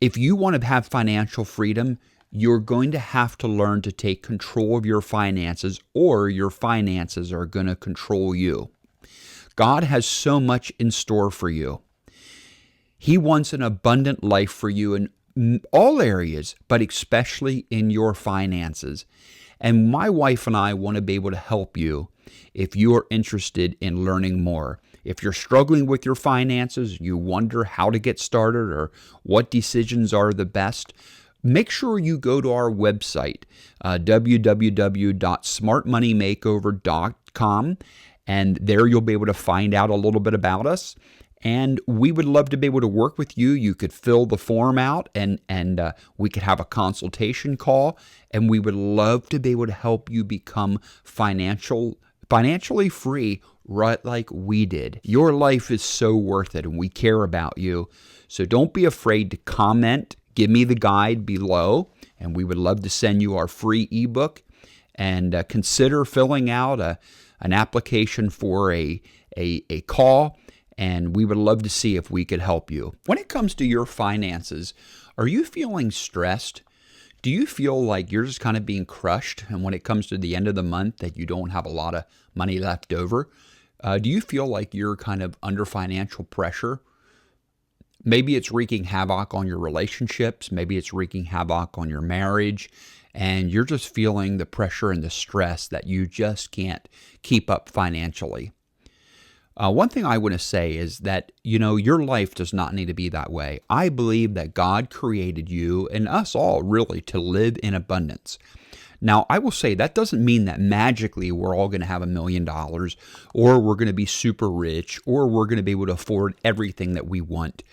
If you want to have financial freedom, you're going to have to learn to take control of your finances, or your finances are going to control you. God has so much in store for you. He wants an abundant life for you in all areas, but especially in your finances. And my wife and I want to be able to help you if you are interested in learning more. If you're struggling with your finances, you wonder how to get started or what decisions are the best, make sure you go to our website, www.smartmoneymakeover.com, and there you'll be able to find out a little bit about us. And we would love to be able to work with you. You could fill the form out, and we could have a consultation call, and we would love to be able to help you become financially free, right like we did. Your life is so worth it, and we care about you. So don't be afraid to comment. Give me the guide below, and we would love to send you our free ebook. And consider filling out an application for a call, and we would love to see if we could help you. When it comes to your finances, are you feeling stressed? Do you feel like you're just kind of being crushed, and when it comes to the end of the month that you don't have a lot of money left over? Do you feel like you're kind of under financial pressure? Maybe it's wreaking havoc on your relationships. Maybe it's wreaking havoc on your marriage, and you're just feeling the pressure and the stress that you just can't keep up financially. One thing I want to say is that, your life does not need to be that way. I believe that God created you and us all really to live in abundance. Now, I will say that doesn't mean that magically we're all going to have $1 million, or we're going to be super rich, or we're going to be able to afford everything that we want.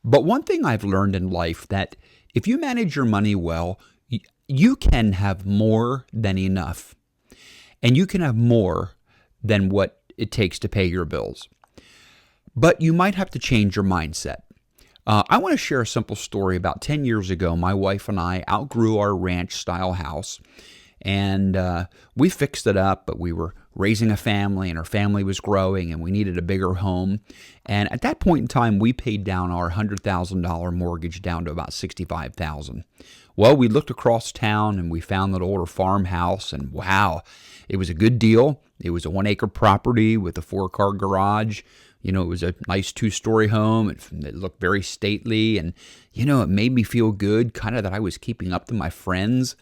But one thing I've learned in life, that if you manage your money well, you can have more than enough, and you can have more than what it takes to pay your bills. But you might have to change your mindset. I want to share a simple story. About 10 years ago, my wife and I outgrew our ranch-style house, and we fixed it up, but we were raising a family, and our family was growing, and we needed a bigger home. And at that point in time, we paid down our $100,000 mortgage down to about $65,000. Well, we looked across town, and we found that older farmhouse, and wow, it was a good deal. It was a 1-acre property with a 4-car garage. It was a nice 2-story home. It looked very stately, and, it made me feel good, kind of that I was keeping up to my friends.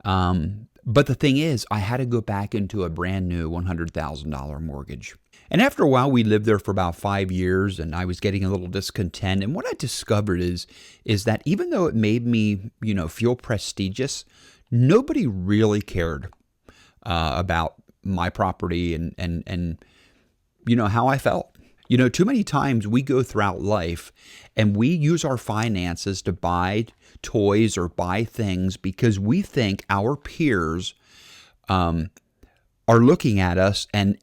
But the thing is, I had to go back into a brand new $100,000 mortgage. And after a while, we lived there for about 5 years, and I was getting a little discontent. And what I discovered is that even though it made me, feel prestigious, nobody really cared about my property and how I felt. Too many times we go throughout life and we use our finances to buy toys or buy things because we think our peers are looking at us and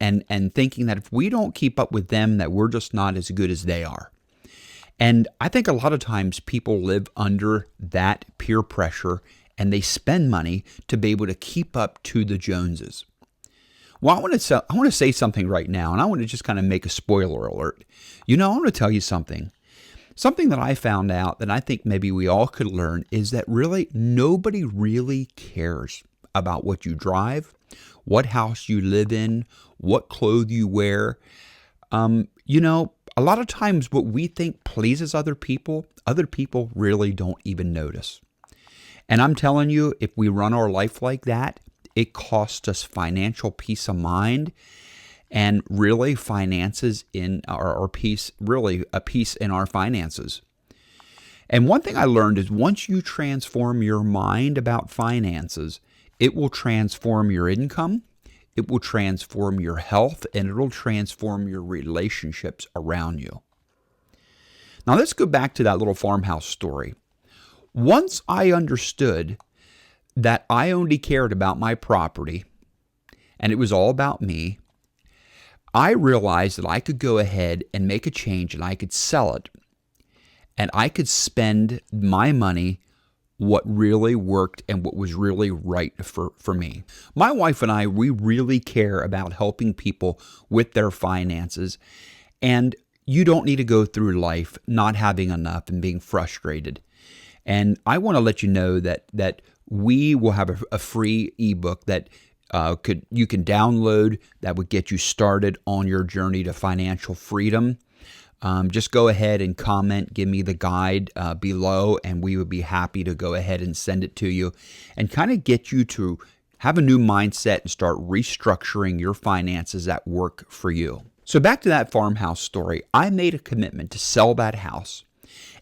thinking that if we don't keep up with them, that we're just not as good as they are. And I think a lot of times people live under that peer pressure, and they spend money to be able to keep up to the Joneses. Well, I want to say something right now, and I want to just kind of make a spoiler alert. I want to tell you something. Something that I found out that I think maybe we all could learn is that really nobody really cares about what you drive, what house you live in, what clothes you wear. A lot of times what we think pleases other people really don't even notice. And I'm telling you, if we run our life like that, it costs us financial peace of mind, and really finances in our peace, really a peace in our finances. And one thing I learned is once you transform your mind about finances, it will transform your income, it will transform your health, and it will transform your relationships around you. Now let's go back to that little farmhouse story. Once I understood that I only cared about my property and it was all about me, I realized that I could go ahead and make a change, and I could sell it, and I could spend my money what really worked and what was really right for me. My wife and I, we really care about helping people with their finances, and you don't need to go through life not having enough and being frustrated. And I want to let you know that we will have a free ebook that you can download that would get you started on your journey to financial freedom. Just go ahead and comment, give me the guide below, and we would be happy to go ahead and send it to you and kind of get you to have a new mindset and start restructuring your finances at work for you. So back to that farmhouse story, I made a commitment to sell that house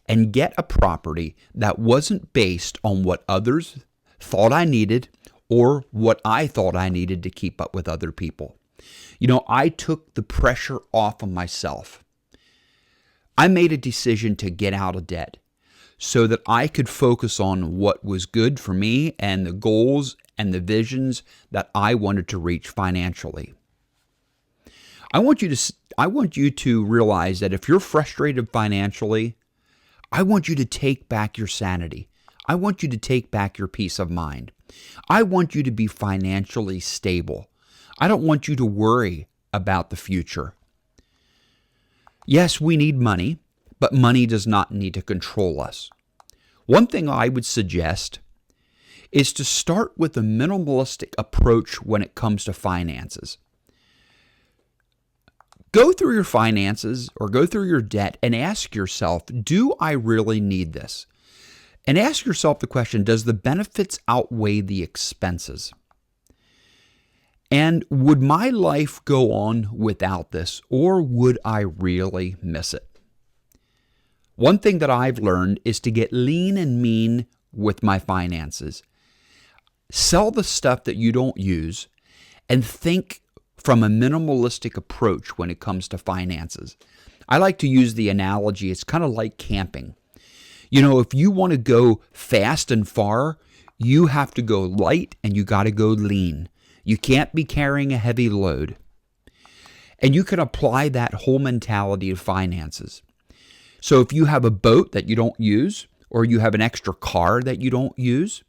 and get a property that wasn't based on what others thought I needed or what I thought I needed to keep up with other people. I took the pressure off of myself. I made a decision to get out of debt so that I could focus on what was good for me and the goals and the visions that I wanted to reach financially. I want you to realize that if you're frustrated financially, I want you to take back your sanity. I want you to take back your peace of mind. I want you to be financially stable. I don't want you to worry about the future. Yes, we need money, but money does not need to control us. One thing I would suggest is to start with a minimalistic approach when it comes to finances. Go through your finances or go through your debt and ask yourself, do I really need this? And ask yourself the question, does the benefits outweigh the expenses? And would my life go on without this, or would I really miss it? One thing that I've learned is to get lean and mean with my finances. Sell the stuff that you don't use and think from a minimalistic approach when it comes to finances. I like to use the analogy, it's kind of like camping. If you want to go fast and far, you have to go light and you got to go lean. You can't be carrying a heavy load. And you can apply that whole mentality to finances. So if you have a boat that you don't use, or you have an extra car that you don't use,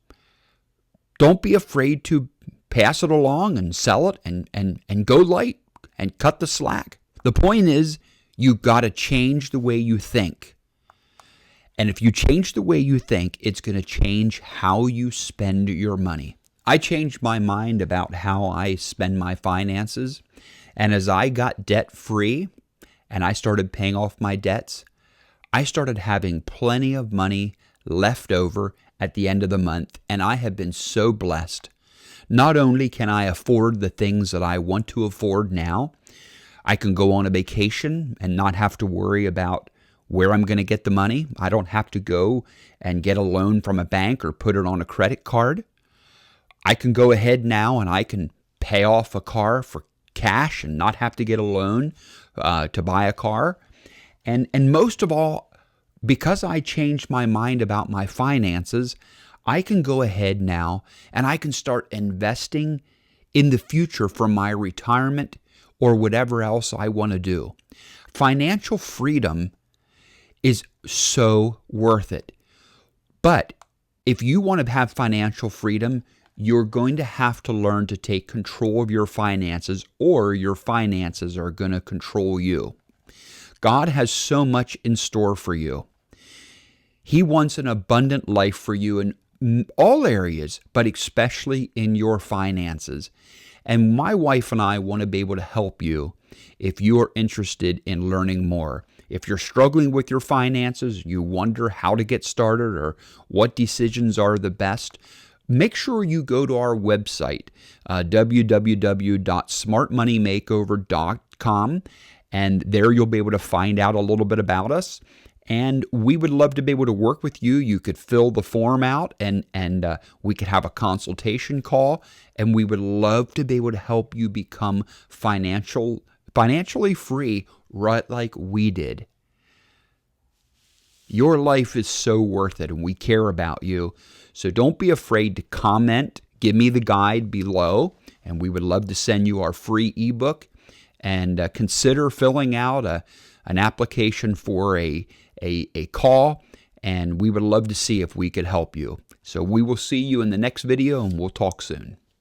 don't be afraid to pass it along and sell it and go light and cut the slack. The point is, you got to change the way you think. And if you change the way you think, it's going to change how you spend your money. I changed my mind about how I spend my finances. And as I got debt free and I started paying off my debts, I started having plenty of money left over at the end of the month. And I have been so blessed. Not only can I afford the things that I want to afford now, I can go on a vacation and not have to worry about where I'm going to get the money. I don't have to go and get a loan from a bank or put it on a credit card. I can go ahead now and I can pay off a car for cash and not have to get a loan to buy a car. And most of all, because I changed my mind about my finances, I can go ahead now and I can start investing in the future for my retirement or whatever else I want to do. Financial freedom is so worth it. But if you want to have financial freedom, you're going to have to learn to take control of your finances, or your finances are going to control you. God has so much in store for you. He wants an abundant life for you in all areas, but especially in your finances. And my wife and I want to be able to help you if you are interested in learning more. If you're struggling with your finances, you wonder how to get started or what decisions are the best, make sure you go to our website, www.smartmoneymakeover.com, and there you'll be able to find out a little bit about us. And we would love to be able to work with you. You could fill the form out and we could have a consultation call. And we would love to be able to help you become financially free, right like we did. Your life is so worth it, and we care about you. So don't be afraid to comment. Give me the guide below, and we would love to send you our free ebook. And consider filling out an application for a call, and we would love to see if we could help you. So we will see you in the next video, and we'll talk soon.